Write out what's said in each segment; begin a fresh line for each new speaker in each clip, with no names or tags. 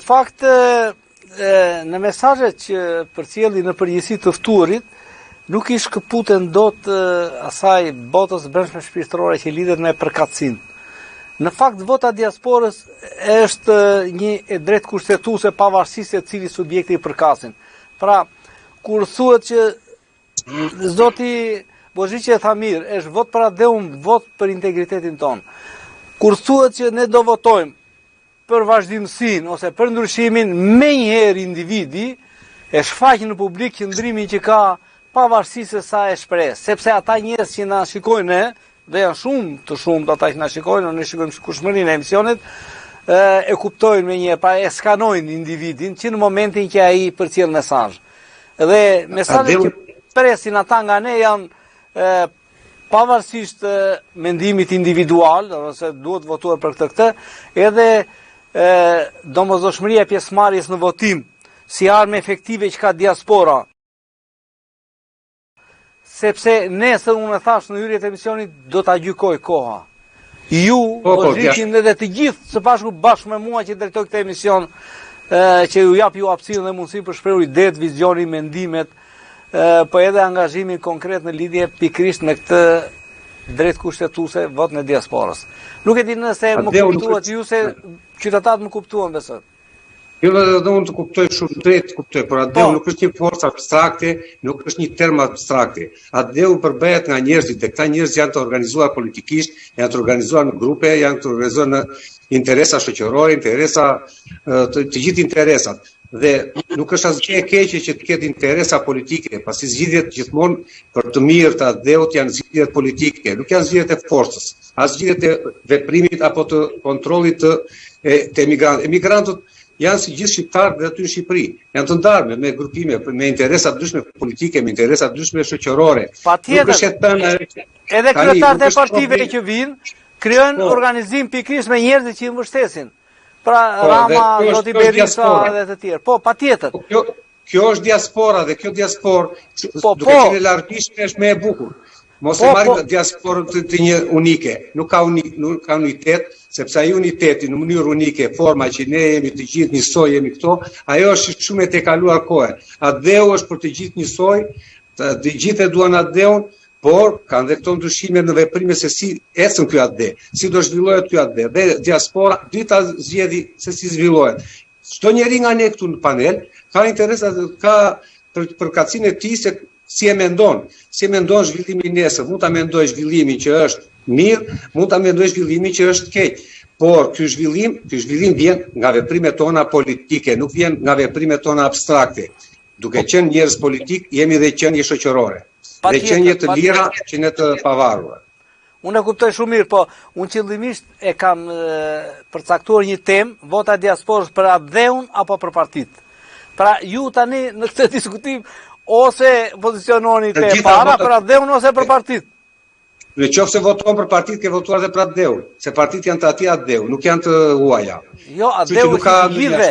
fakt, në mesazhet që përcjelli në përgjithësi të ftuarit, nuk i shkëputen dot asaj botës brendshme shpirtërore që lidhet me përkatësinë. Në fakt, vota diasporës është një e drejtë kushtetuese pavarësisht se cili subjekti i përkasin. Pra, kur thuhet që zoti Bozhiqi e tha mirë, është vot për atë dhe unë vot për integritetin tonë. Kur thuhet që ne do votojmë për vazhdimsinë ose për ndryshimin, menjëherë individi e shfaq në publik qëndrimin që ka pavarësisht se sa e shpreh, sepse ata njerëz që na shikojnë ne, dhe janë shumë ata që na shikojnë, ne shikojmë kushmërinë e emisionit, e kuptojnë me një, pa e skanojnë individin që në momentin që ai përcjell mesazh. Dhe mesazhet që presin ata nga ne janë pavarësisht mendimit individual, ose duhet votuar për këtë, edhe domosdoshmëria e pjesëmarrjes në votim si armë efektive që ka diaspora. Sepse nesër, unë e thash në hyrje të emisionit, do ta gjykoj koha. Ju, Bozhiqin edhe të gjithë së bashku bashkë me mua që drejtoj këtë emision, që ju jap ju hapësirën dhe mundësinë për shprehur idetë, vizionin, mendimet, po edhe angazhimin konkret në lidhje pikërisht me këtë drejt kushtetuese votën e diasporës. Nuk e di nëse më kuptuat ju se qytetarët më kuptuan besoj.
Jo, dhe unë të kuptoj shumë drejt, por adeu nuk është një forcë abstrakte, nuk është një term abstrakte. Adeu përbëhet nga njerëzit, dhe këta njerëz janë të organizuar politikisht, janë të organizuar në grupe, janë të organizuar në interesa shoqërore, interesa, të gjithë interesat. Dhe nuk është asgjë e keqe që të ketë interesa politike, pasi zgjidhjet gjithmonë për të mirë të adeut janë zgjidhjet politike, nuk janë zgjidhjet e forcës, as zgjidhjet e veprimit apo të kontrollit të emigrantëve. Emigrantët janë si gjithë shqiptarët dhe aty në Shqipëri. Janë të ndarme me grupime, me interesa ndryshme politike, me interesa ndryshme shoqërore.
Patjetër. Edhe kryetarët e partive që vinë krijojnë organizim pikërisht me njerëzit që i mbështesin. Pra Rama, Zoti Berisha dhe të tjerë. Po, patjetër.
Kjo është diaspora dhe kjo diasporë duke qenë largishme është më e bukur. Mos e marrim diasporën të një unike. Nuk ka unitet, sepse ai uniteti në mënyrë unike, forma që ne jemi të gjithë njësoj, jemi këto, ajo është shumë e tejkaluar kohë. Adeu është për të gjithë njësoj, të gjithë e duan adeun, por kanë dhe këto ndryshime në veprime se si ecën ky ade, si do zhvillohet ky ade. Dhe diaspora drita zgjedhi se si zhvillohet. Çdo njeri nga ne këtu në panel ka interesa, ka përkatësinë e tij se si e mendon zhvillimin nesër. Mund ta mendoj zhvillimin që është mirë, mund ta mendoj zhvillimin që është keq. Por ky zhvillim vjen nga veprimet tona politike, nuk vjen nga veprimet tona abstrakte. Duke qenë njerëz politik, jemi dhe qenie shoqërore. Dhe qenie të lira, qenie të pavarura.
Unë e kuptoj shumë mirë, po unë qëllimisht e kam përcaktuar një temë, vota diasporës për adeun apo për partitë. Pra ju tani në këtë diskutim ose poziciononi te para për adeun ose për partitë.
Në qoftë se voton për partitë, ke votuar edhe për adeun, se partitë janë të atij adeu, nuk janë të huaja.
Jo, adeu është i gjithëve.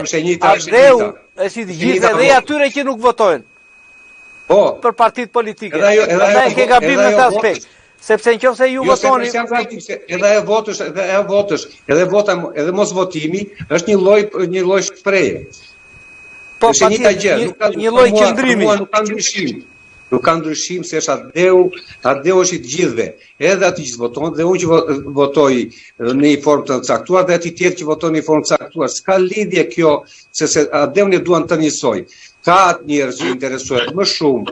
Adeu është i gjithëve dhe atyre që nuk votojnë.
Po,
për partitë politike. Edhe ke gabim në këtë aspekt. Sepse nëse ju votoni,
edhe mos votimi është një lloj shprehje.
Po, një lloj qëndrimi.
Nuk ka ndryshim se është adeu është i të gjithëve. Edhe ati që voton dhe unë që votoj në një formë të caktuar dhe ati tjetër që voton në një formë të caktuar. S'ka lidhje kjo se adeun e duan të njësoj. Ka njerëz që interesohen më shumë,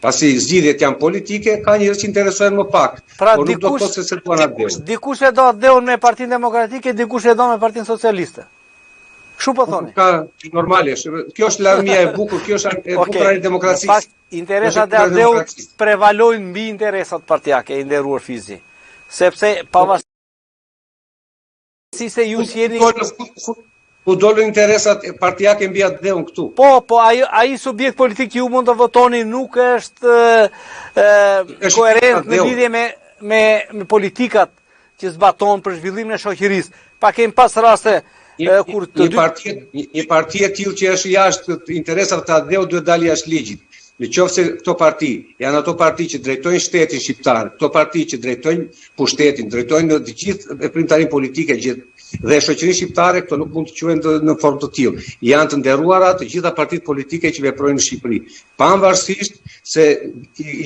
pasi zgjidhjet janë politike, ka njerëz që interesohen më pak.
Pra
por nuk do të thotë se duan adeun.
Dikush e do adeun me Partinë Demokratike, dikush e do me Partinë Socialiste. Kështu po thoni.
Ka normale, kjo është larmia e bukur, kjo është e bukur e demokracisë.
Interesat e adeut prevalojnë mbi interesat partijake, i nderuar Fizi. Sepse pavarësisht se ju jeni
ku dolën interesat partijake mbi adeun këtu.
Po, ai subjekt politik që ju mund të votoni nuk është koherent në lidhje me politikat që zbaton për zhvillimin e shoqërisë. Pa kemi pas raste kur
një parti e tillë që është jashtë interesave të adeut duhet dalë jashtë ligjit. Në qoftë se këto parti janë ato parti që drejtojnë shtetin shqiptar, këto parti që drejtojnë pushtetin, drejtojnë të gjithë veprimtarinë politike, Dhe shoqërinë shqiptare këto nuk mund të quhen në formë të tillë. Janë të nderuara të gjitha partitë politike që veprojnë në Shqipëri. Pavarësisht se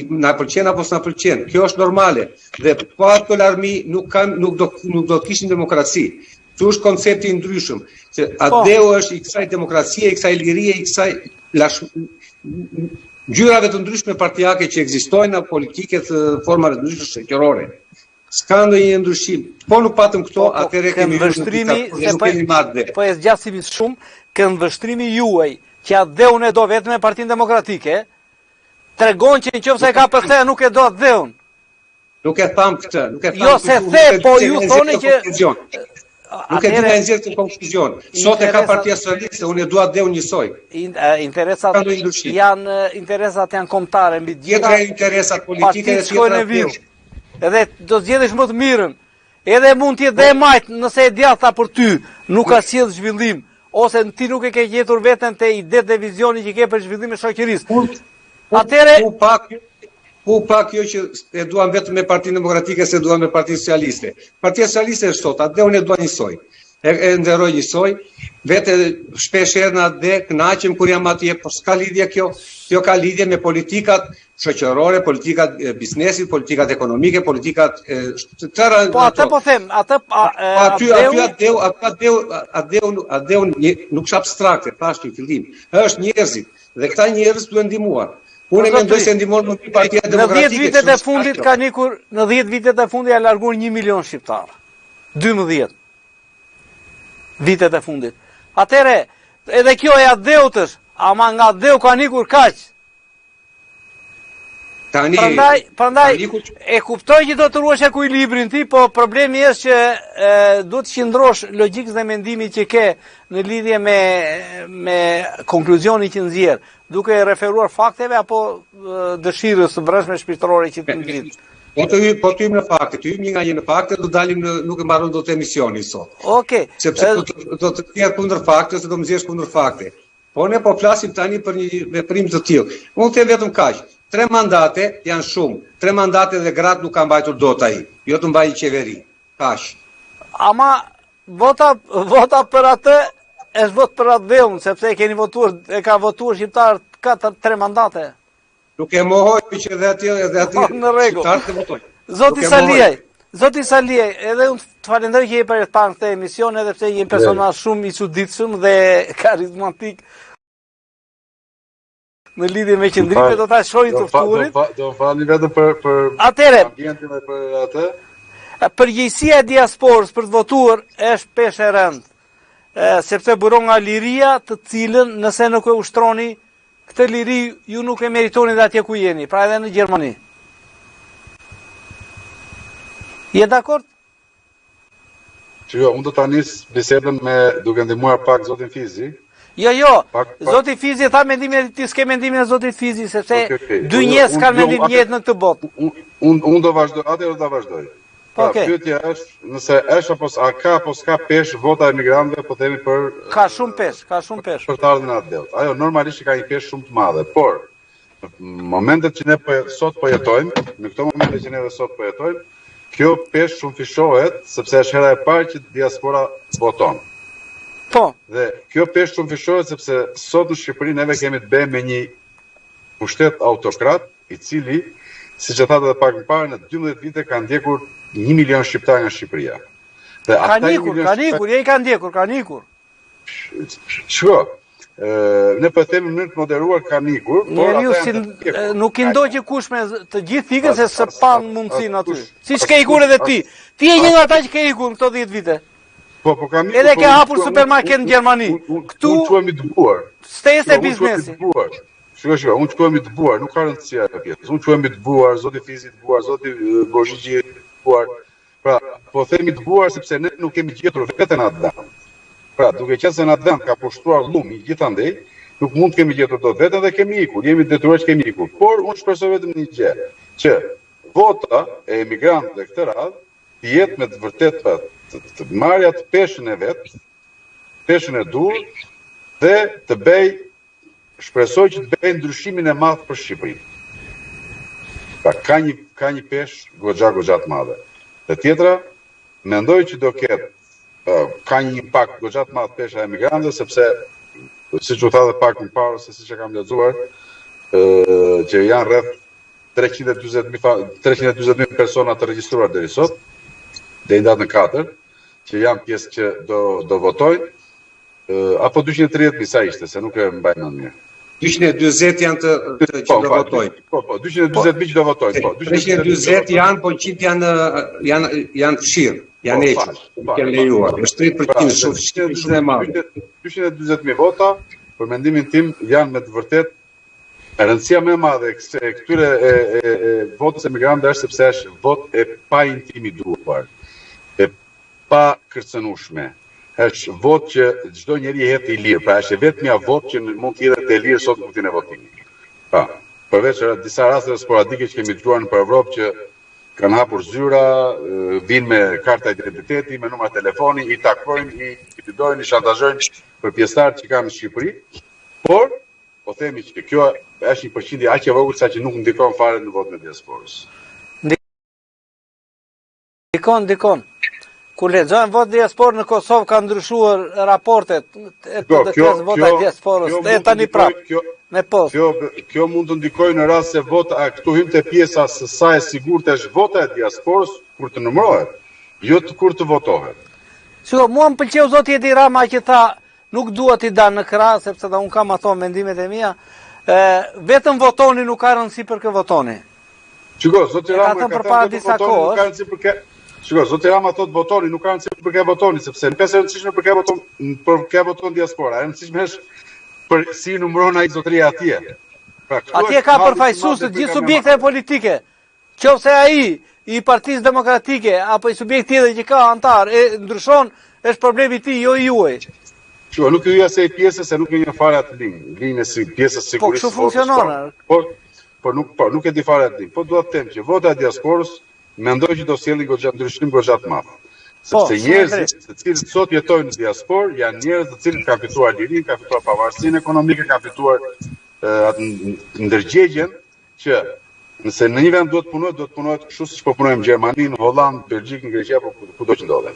na pëlqen apo s'na pëlqen, kjo është normale. Dhe pa ato larmi nuk do të kishin demokraci. Kjo është koncepti i ndryshëm, se adeu është i kësaj demokracie, i kësaj lirie, i kësaj ngjyrave të ndryshme partijake që ekzistojnë në politike të formave të ndryshme shoqërore. S'ka ndonjë ndryshim. Po nuk patëm këto, atëherë kemi
vështrimi, po e zgjasim shumë, këndvështrimi juaj që adheun e do vetëm me Partinë Demokratike, tregon që nëse e ka përthe nuk e do adheun.
Nuk e tham këtë, nuk e tham.
Jo se the, po ju thoni që
nuk e di me nxjerr të konkluzion. Sot e ka Partia Socialiste, unë e dua adheun njësoj.
Interesat janë kombëtare mbi të
gjitha. Interesat politike dhe
shkojnë në vijim. Edhe do zgjedhësh më të mirën. Edhe mund të jetë dhe e majt nëse e djatha për ty, nuk ka sjell zhvillim, ose ti nuk e ke gjetur veten te idetë dhe vizioni që ke për zhvillimin e shoqërisë. Atëre
ku pa kjo që e duam vetëm me Partinë Demokratike se duam me Partinë Socialiste. Partia Socialiste është sot, atë unë e dua njësoj. E nderoj njësoj, vetë shpesh herë na kënaqem kur jam atje, por s'ka lidhje kjo. Kjo ka lidhje me politikat shoqërore, politikat e biznesit, politikat ekonomike, politikat tëra.
Po atë po them,
adeu nuk është abstrakte, thash në fillim. Është njerëzit dhe këta njerëz duhen ndihmuar. Unë mendoj se ndihmon më Partia Demokratike.
Në 10 vitet e fundit ka nikur, në 10 vitet e fundit ja larguar 1 milion shqiptar. 12 vitet e fundit. Atëre, edhe kjo e adeutës, ama nga adeu ka nikur kaq. Prandaj e kuptoj që do të ruash ekuilibrin ti, po problemi është që duhet të qëndrosh logjikës dhe mendimit që ke në lidhje me konkluzionin që nxjerr, duke referuar fakteve apo dëshirës së brendshme shpirtërore që të ngrit.
Po të hymë në fakte, të hymë një në fakte, do dalim nuk e mbaron dot emisioni sot.
Okej.
Sepse do të thjerë kundër fakte, se do më zgjesh kundër fakte. Po ne po flasim tani për një veprim të tillë. Unë them vetëm kaq. 3 mandate janë shumë. 3 mandate dhe gratë nuk ka mbajtur dot ai. Jo të mbajë qeveri. Kaq.
Ama vota për atë është vot për adheun, sepse e keni votuar, e ka votuar shqiptar 3 mandate.
Nuk e mohoj që edhe aty
në rregull.
Shqiptarët e votojnë.
Zoti Saliaj, edhe unë të falenderoj që je për të parë këtë emision, edhe pse je një personazh shumë i çuditshëm dhe karizmatik. Në lidhje me qëndrimet do ta shohim të ftuarit.
Do falni vetëm për ambientin dhe për atë.
Përgjegjësia e diasporës për të votuar është peshë e rëndë, sepse buron nga liria të cilën nëse nuk e ushtroni këtë liri ju nuk e meritoni dhe atje ku jeni, pra edhe në Gjermani. Je dakord?
Unë do ta nis bisedën duke ndihmuar pak zotin Fizi.
Jo, zoti Fizi tha mendimin e tij, s'ke mendimin e zotit Fizi, sepse dy njerëz kanë mendim njëjtë në këtë botë.
Unë do vazhdoj, atëherë do ta vazhdoj. Pyetja është nëse është apo s'ka peshë vota e migrantëve, po themi për
ka shumë peshë.
Për të ardhmen atë delta. Ajo normalisht ka një peshë shumë të madhe, por në momentet që ne sot po jetojmë, në këto momente që ne sot po jetojmë, kjo peshë shumë fishohet sepse është hera e parë që diaspora voton.
Po.
Dhe kjo peshë shumë fishohet sepse sot në Shqipëri neve kemi të bëjmë me një pushtet autokrat i cili, siç e thatë edhe pak më parë, në 12 vite ka ndjekur 1 milion shqiptar nga Shqipëria.
Ka nikur.
Shko, ne po themi në mënyrë të moderuar ka nikur,
por nuk i ndoqë kush me të gjithë ikën se së pan mundësinë aty. Siç ke ikur edhe ti. Ti je një nga ata që ke ikur në këto 10 vite.
Po ka nikur.
Edhe ke hapur supermarket në Gjermani.
Këtu quhemi të buar.
Stese biznesi.
Shiko, unë quhemi të buar, nuk ka rëndësia e pjesës. Unë quhemi të buar, zoti Fizi të buar, zoti Bozhigji të buar. Pra, po themi të buar sepse ne nuk kemi gjetur veten atë dëm. Pra, duke qenë se na dëm ka pushtruar llumi gjithandej, nuk mund të kemi gjetur dot veten dhe kemi ikur. Jemi detyruar që kemi ikur. Por unë shpresoj vetëm një gjë, që vota e emigrantëve këtë radhë të jetë me të vërtetë të marrja të peshën e vet, peshën e dur dhe të bëj shpresoj që të bëj ndryshimin e madh për Shqipërinë. Pra, ka një peshë goxha të madhe. Dhe tjetra, mendoj që do ketë ka një impakt goxha të madh pesha e emigrantëve, sepse siç u tha edhe pak më parë, se siç e kam lexuar, që janë rreth 340.000 persona të regjistruar deri sot, deri në datën 4, që janë pjesë që do votojnë, apo 230.000 sa ishte, se nuk e mbaj mend mirë.
240 janë që do votojnë.
Po, 240.000 që do votojnë.
320 janë, po 100 janë fshirë, janë hequr, janë lejuar. Është 3% shumë e madhe.
240.000 vota, për mendimin tim, janë me të vërtet rëndësia më e madhe e këtyre votës emigrantëve është sepse është vot e pa intimiduar, e pa kërcënueshme. Është vot që çdo njeri jetë i lirë, pra është vetmja vot që mund të jetë e lirë sot në kuptimin e votimit. Pa, përveç disa rasteve sporadike që kemi dëgjuar në Evropë që kanë hapur zyra, vinë me karta identiteti, me numra telefoni, i takojnë, i pitidojnë, i shantazhojnë për pjesëtarët që kanë në Shqipëri, por po themi që kjo është një përqindje aq e vogël sa që nuk ndikon fare në votën e diasporës.
Ndikon. Kur lexojmë vot diasporë në Kosovë ka ndryshuar raportet e vota diasporës. Tani prap me post.
Kjo mund të ndikojë në rast se vota këtu hyn te pjesa se sa e sigurt është vota e diasporës kur të numërohet, jo kur të votohet.
Shiko, mua më pëlqeu zoti Edi Rama që tha nuk duhet i dal në krah sepse unë kam ato mendimet e mia. Vetëm votoni, nuk ka rëndësi për kë votoni.
Shiko, zoti Rama
ka thënë disa kohë.
Shiko, zoti Rama thotë votoni, nuk ka rëndësi për kë votoni, sepse nuk është e rëndësishme për kë voton diaspora, e rëndësishme është për si numëron ai zotëria atje.
Atje ka përfaqësues të gjithë subjekteve politike. Qofse ai i Partisë Demokratike apo i subjekt tjetër që ka antar e ndryshon, është problemi i tij, jo i juaj.
Shiko, nuk hyja se pjesë se nuk e një fare atë linjë si pjesë sigurisë.
Po kështu funksionon.
Po nuk e di fare atë linjë. Po dua të them që vota e diasporës mendoj që do sjellë ndryshim goxha të madh. Sepse njerëzit të cilët sot jetojnë në diasporë janë njerëz të cilët kanë fituar lirinë, kanë fituar pavarësinë ekonomike, kanë fituar atë ndërgjegjen që nëse në një vend duhet punohet kështu siç po punojmë në Gjermani, në Holland, Belgjik, në Greqi apo kudo që ndodhen.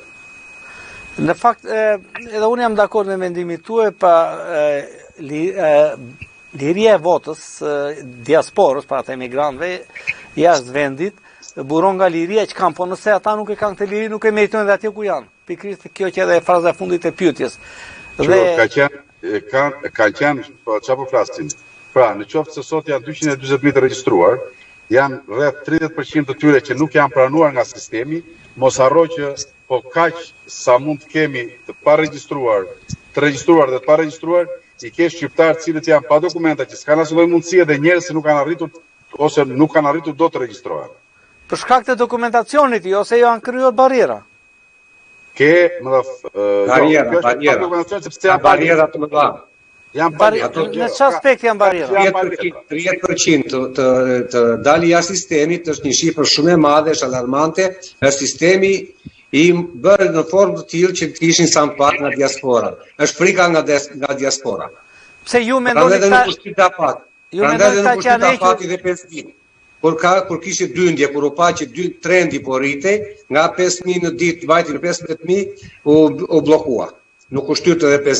Në fakt, edhe unë jam dakord me mendimin tuaj, pa liria e votës diasporës, pra të emigrantëve jashtë vendit, buron nga liria që kanë, po nëse ata nuk e kanë këtë liri, nuk e meritojnë dhe atje ku janë. Pikërisht kjo që edhe fraza e fundit e pyetjes.
Ka qenë, po çfarë po flasim? Pra, në qoftë se sot janë 240.000 të regjistruar, janë rreth 30% të tyre që nuk janë pranuar nga sistemi, mos harro që po kaq sa mund të kemi të paregjistruar, të regjistruar dhe të paregjistruar, i ke shqiptarë të cilët janë pa dokumenta, që s'kan asnjë lloj mundësie dhe njerëz që nuk kanë arritur ose nuk kanë arritur do të regjistrohen.
Për shkak të dokumentacionit ose jo janë krijuar barriera?
Barriera të mëdha.
Në çfarë aspekt janë barriera?
30% të dalë jashtë sistemit është një shifër shumë e madhe, është alarmante, është sistemi i bërë në formë të tillë që të ishin sa më pak nga diaspora. Është frika nga diaspora.
Pse ju mendoni
se nuk është pak? Ju mendoni se janë hequr dhe 5 ditë. Kur kishte dyndje, kur u pa që trendi po rritej, nga 5.000 në ditë vajti në 15.000 u bllokua. Nuk u shtyrt edhe 5 ditë.